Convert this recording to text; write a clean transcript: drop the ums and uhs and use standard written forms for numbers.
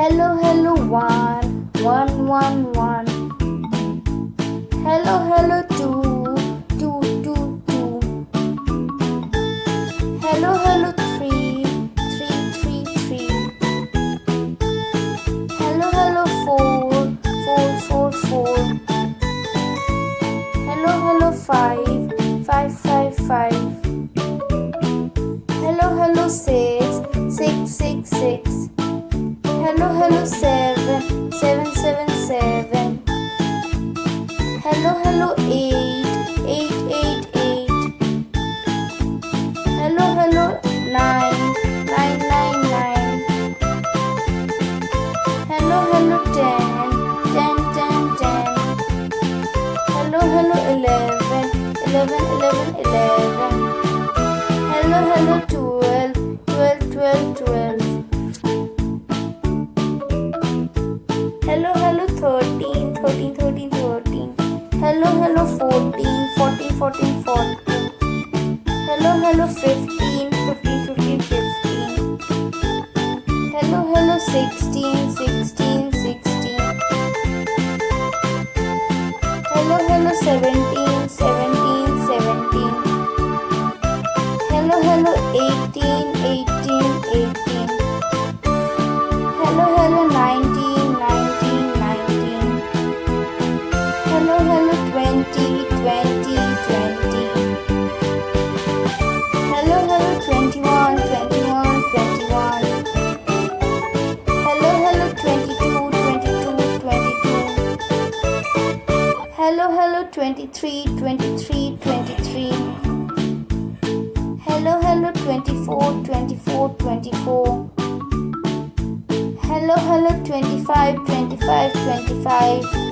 Hello, hello, one, one, one, one. Hello, hello, two, two, two, two. Hello, hello, three, three, three, three. Hello, hello, four, four, four, four. Hello, hello, five, five, five, five. Hello, hello, six, six, six, six. Hello, hello, seven, seven, seven, seven. Hello, hello, eight, eight, eight, eight. Hello, hello, nine, nine, nine, nine. Hello, hello, ten, ten, ten, ten. Hello, hello, 11, 11, 11, 11. Hello, hello, 12, 12, 12, 12. Hello, hello, 13, 13, 13, 13. Hello, hello, 14, 14, 14, 14. Hello, hello, 15, 15, 15, 15. Hello, hello, 16, 16, 16. Hello, hello, 17, 17, 17. Hello, hello, 18, 18, 18. Hello, hello, 19, 19, 19. Hello, hello, 20, 20, 20. Hello, hello, 21, 21, 21. Hello, hello, 22, 22, 22. Hello, hello, 23, 23, 23. Hello, hello, 24, 24, 24. Hello, hello, 25, 25, 25.